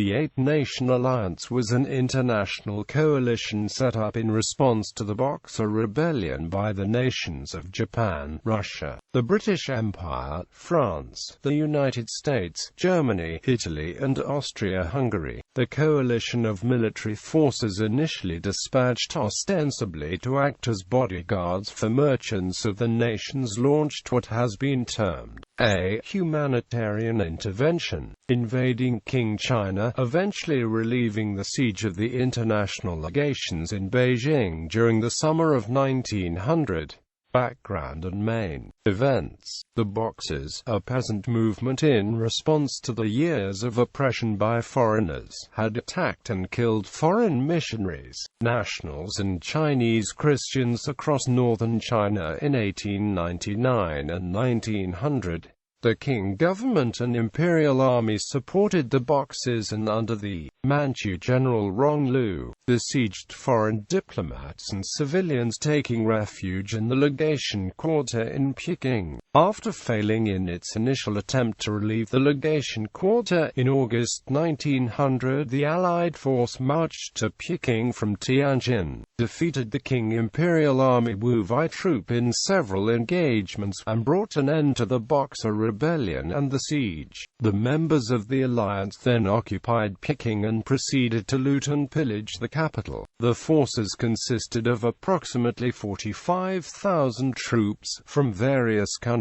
The Eight-Nation Alliance was an international coalition set up in response to the Boxer Rebellion by the nations of Japan, Russia, the British Empire, France, the United States, Germany, Italy, and Austria-Hungary. The coalition of military forces initially dispatched ostensibly to act as bodyguards for merchants of the nations launched what has been termed a humanitarian intervention, invading Qing China, eventually relieving the siege of the international legations in Beijing during the summer of 1900. Background and main events. The Boxers, a peasant movement in response to the years of oppression by foreigners, had attacked and killed foreign missionaries, nationals and Chinese Christians across northern China in 1899 and 1900. The Qing government and imperial army supported the Boxers, and under the Manchu general Ronglu, besieged foreign diplomats and civilians taking refuge in the legation quarter in Peking. After failing in its initial attempt to relieve the legation quarter in August 1900, the Allied force marched to Peking from Tianjin, defeated the Qing Imperial Army Wu Wei troop in several engagements, and brought an end to the Boxer Rebellion and the siege. The members of the alliance then occupied Peking and proceeded to loot and pillage the capital. The forces consisted of approximately 45,000 troops from various countries.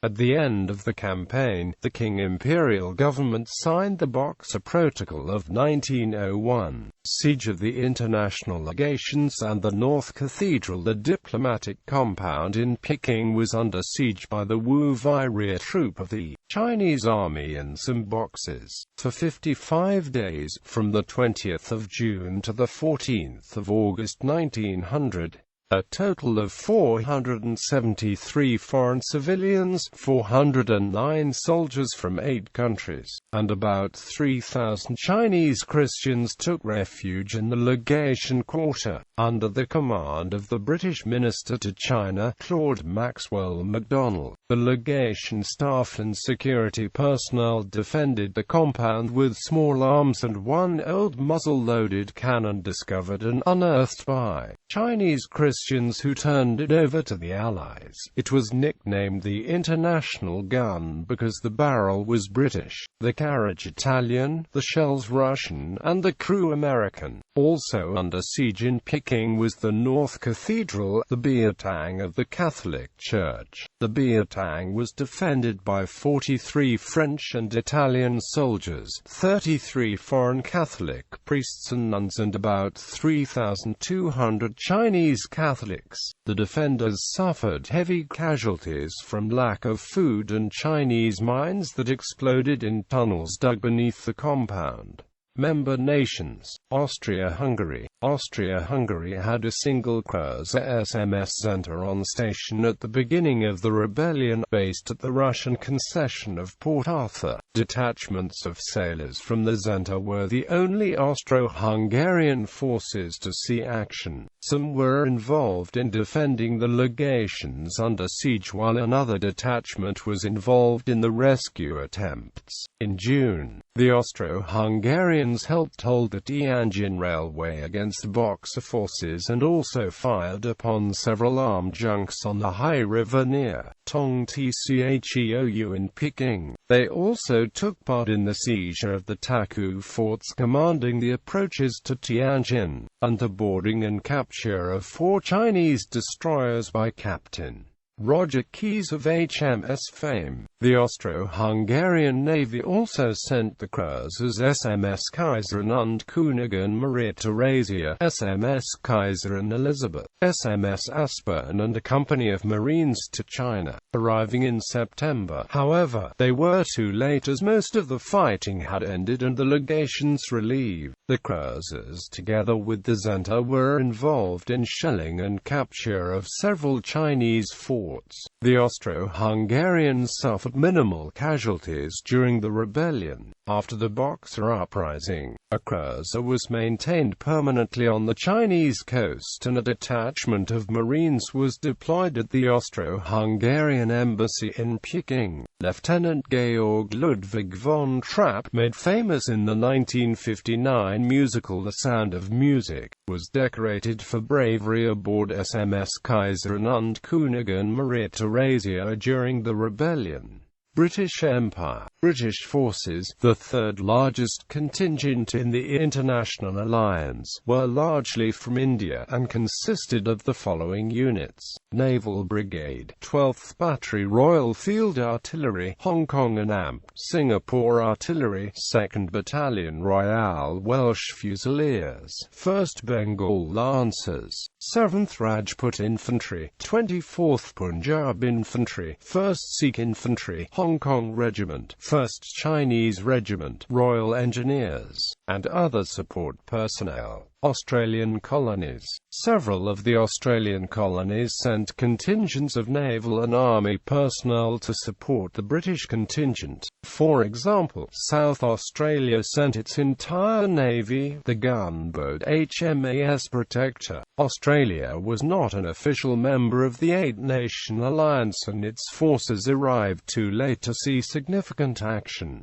At the end of the campaign, the Qing Imperial government signed the Boxer Protocol of 1901. Siege of the international legations and the North Cathedral. The diplomatic compound in Peking was under siege by the Wu Wei rear troop of the Chinese army and some Boxers. For 55 days, from the 20th of June to the 14th of August 1900, a total of 473 foreign civilians, 409 soldiers from 8 countries, and about 3,000 Chinese Christians took refuge in the legation quarter, under the command of the British Minister to China, Claude Maxwell MacDonald. The legation staff and security personnel defended the compound with small arms and one old muzzle-loaded cannon discovered and unearthed by Chinese Christians who turned it over to the Allies. It was nicknamed the International Gun because the barrel was British, the carriage Italian, the shells Russian, and the crew American. Also under siege in Peking was the North Cathedral, the Beotang of the Catholic Church. The Beotang was defended by 43 French and Italian soldiers, 33 foreign Catholic priests and nuns, and about 3,200 Chinese Catholics. The defenders suffered heavy casualties from lack of food and Chinese mines that exploded in tunnels dug beneath the compound. Member nations. Austria-Hungary. Austria-Hungary had a single cruiser SMS Zenta on station at the beginning of the rebellion, based at the Russian concession of Port Arthur. Detachments of sailors from the Zenta were the only Austro-Hungarian forces to see action. Some were involved in defending the legations under siege, while another detachment was involved in the rescue attempts. In June, the Austro-Hungarians helped hold the Tianjin Railway against Boxer forces and also fired upon several armed junks on the high river near Tongtcheou in Peking. They also took part in the seizure of the Taku forts commanding the approaches to Tianjin, and the boarding and capture of 4 Chinese destroyers by Captain Roger Keyes of HMS Fame. The Austro-Hungarian Navy also sent the cruisers SMS Kaiserin und Königin Maria Theresia, SMS Kaiserin Elizabeth, SMS Aspern, and a company of Marines to China, arriving in September. However, they were too late as most of the fighting had ended and the legations relieved. The cruisers, together with the Zenta, were involved in shelling and capture of several Chinese forts. ports. The Austro-Hungarians suffered minimal casualties during the rebellion. After the Boxer Uprising, a cruiser was maintained permanently on the Chinese coast and a detachment of Marines was deployed at the Austro-Hungarian embassy in Peking. Lieutenant Georg Ludwig von Trapp, made famous in the 1959 musical The Sound of Music, was decorated for bravery aboard SMS Kaiser und Königin Maria Theresia during the rebellion. British Empire. British forces, the third largest contingent in the international alliance, were largely from India and consisted of the following units: Naval Brigade, 12th Battery Royal Field Artillery, Hong Kong and AMP, Singapore Artillery, 2nd Battalion Royal Welsh Fusiliers, 1st Bengal Lancers, 7th Rajput Infantry, 24th Punjab Infantry, 1st Sikh Infantry, Hong Kong Regiment, 1st Chinese Regiment, Royal Engineers, and other support personnel. Australian colonies. Several of the Australian colonies sent contingents of naval and army personnel to support the British contingent. For example, South Australia sent its entire navy, the gunboat HMAS Protector. Australia was not an official member of the Eight-Nation Alliance and its forces arrived too late to see significant action.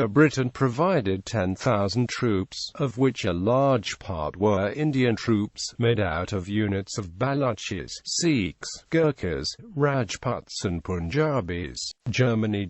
Britain provided 10,000 troops, of which a large part were Indian troops, made out of units of Balochis, Sikhs, Gurkhas, Rajputs and Punjabis. Germany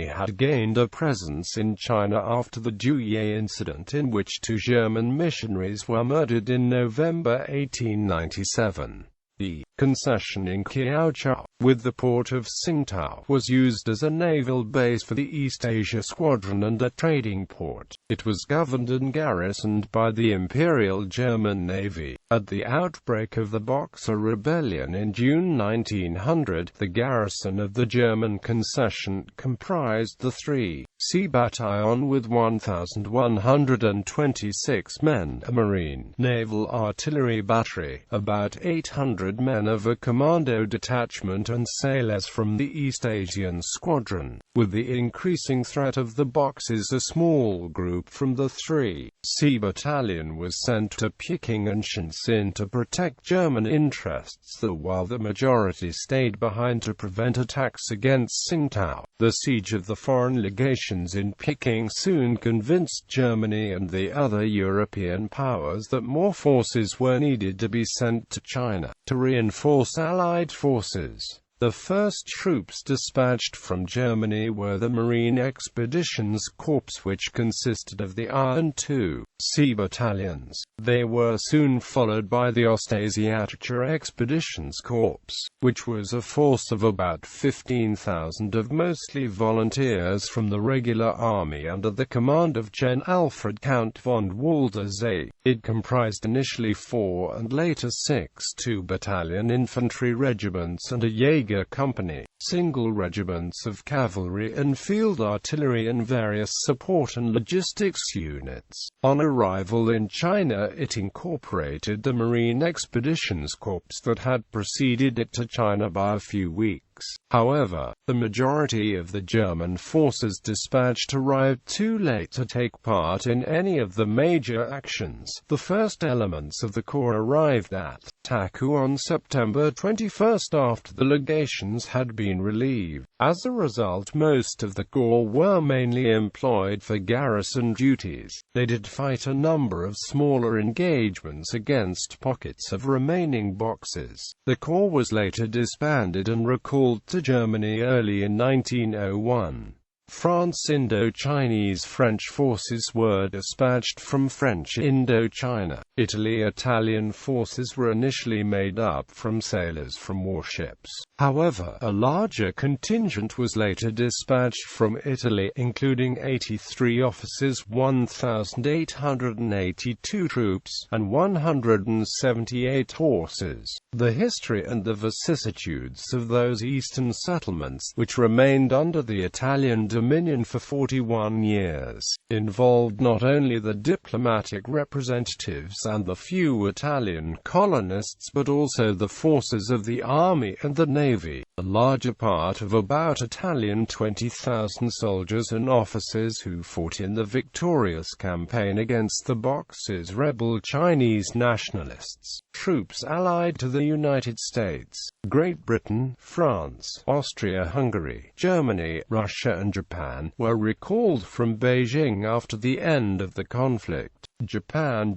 had gained a presence in China after the Douai incident in which 2 German missionaries were murdered in November 1897. The concession in Kiaochao, with the port of Tsingtao, was used as a naval base for the East Asia Squadron and a trading port. It was governed and garrisoned by the Imperial German Navy. At the outbreak of the Boxer Rebellion in June 1900, the garrison of the German concession comprised the 3 Sea Battalion with 1,126 men, a Marine Naval Artillery Battery, about 800 men of a commando detachment and sailors from the East Asian Squadron. With the increasing threat of the Boxers, a small group from the 3 Sea Battalion was sent to Peking and Shenzhen to protect German interests, while the majority stayed behind to prevent attacks against Tsingtao. The siege of the foreign legations in Peking soon convinced Germany and the other European powers that more forces were needed to be sent to China to reinforce Allied forces. The first troops dispatched from Germany were the Marine Expeditions Corps, which consisted of the I and II Sea Battalions. They were soon followed by the Ostasiatische Expeditions Corps, which was a force of about 15,000 of mostly volunteers from the regular army under the command of Gen. Alfred Count von Waldersee. It comprised initially 4 and later 6 2-battalion infantry regiments and a Jaeger company, single regiments of cavalry and field artillery and various support and logistics units. On arrival in China, it incorporated the Marine Expeditions Corps that had preceded it to China by a few weeks. However, the majority of the German forces dispatched arrived too late to take part in any of the major actions. The first elements of the corps arrived at Taku on September 21 after the legations had been relieved. As a result, most of the corps were mainly employed for garrison duties. They did fight a number of smaller engagements against pockets of remaining Boxers. The corps was later disbanded and recalled to Germany early in 1901. France Indo-Chinese French forces were dispatched from French Indochina. Italian forces were initially made up from sailors from warships. However, a larger contingent was later dispatched from Italy, including 83 officers, 1,882 troops, and 178 horses. The history and the vicissitudes of those eastern settlements, which remained under the Italian dominion for 41 years, involved not only the diplomatic representatives and the few Italian colonists, but also the forces of the army and the navy. The larger part of about Italian 20,000 soldiers and officers who fought in the victorious campaign against the Boxers' rebel Chinese nationalists. Troops allied to the United States, Great Britain, France, Austria-Hungary, Germany, Russia and Japan were recalled from Beijing after the end of the conflict. Japan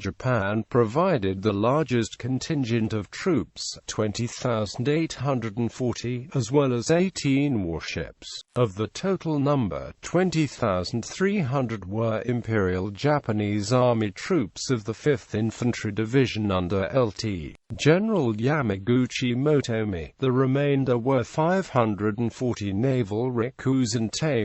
provided the largest contingent of troops, 20,840, as well as 18 warships. Of the total number, 20,300 were Imperial Japanese Army troops of the 5th Infantry Division under Lt. General Yamaguchi Motomi. The remainder were 540 naval recruits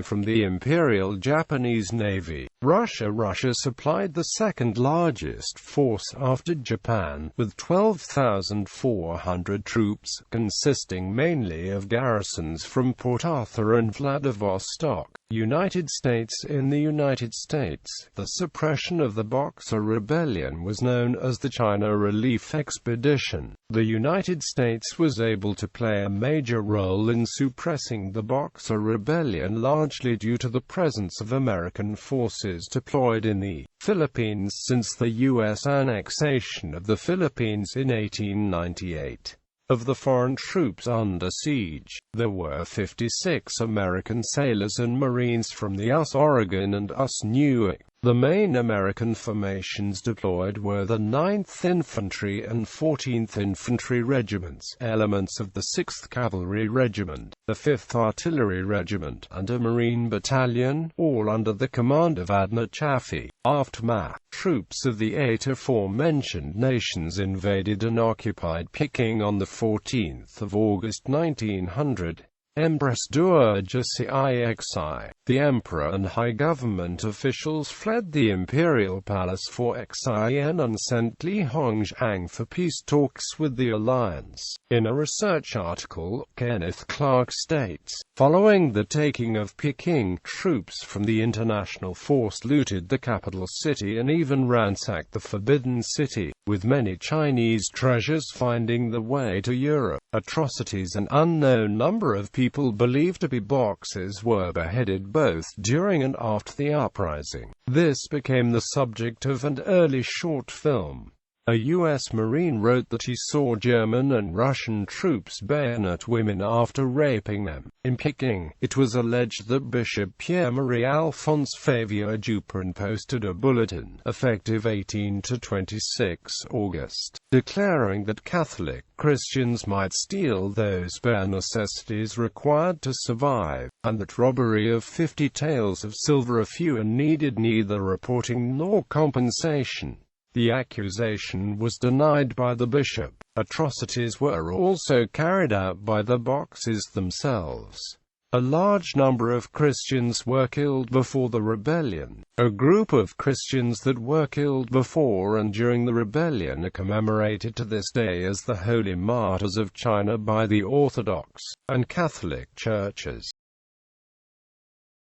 from the Imperial Japanese Navy. Russia supplied the second largest force after Japan, with 12,400 troops, consisting mainly of garrisons from Port Arthur and Vladivostok. United States. In the United States, the suppression of the Boxer Rebellion was known as the China Relief Expedition. The United States was able to play a major role in suppressing the Boxer Rebellion, largely due to the presence of American forces deployed in the Philippines since the U.S. annexation of the Philippines in 1898. Of the foreign troops under siege, there were 56 American sailors and Marines from the US Oregon and US Newark. The main American formations deployed were the 9th Infantry and 14th Infantry Regiments, elements of the 6th Cavalry Regiment, the 5th Artillery Regiment, and a Marine Battalion, all under the command of Admiral Chaffee. Aftermath. Troops of the 8 aforementioned nations invaded and occupied Peking on the 14th of August 1900. Empress Dowager Cixi, the emperor and high government officials fled the imperial palace for Xian and sent Li Hongzhang for peace talks with the alliance. In a research article, Kenneth Clark states, following the taking of Peking, troops from the international force looted the capital city and even ransacked the Forbidden City, with many Chinese treasures finding the way to Europe. Atrocities. An unknown number of people believed to be Boxers were beheaded both during and after the uprising. This became the subject of an early short film. A U.S. Marine wrote that he saw German and Russian troops bayonet women after raping them. In Peking, it was alleged that Bishop Pierre-Marie Alphonse Favio Dupin posted a bulletin, effective 18 to 26 August, declaring that Catholic Christians might steal those bare necessities required to survive, and that robbery of 50 taels of silver a few needed neither reporting nor compensation. The accusation was denied by the bishop. Atrocities were also carried out by the Boxers themselves. A large number of Christians were killed before the rebellion. A group of Christians that were killed before and during the rebellion are commemorated to this day as the Holy Martyrs of China by the Orthodox and Catholic churches.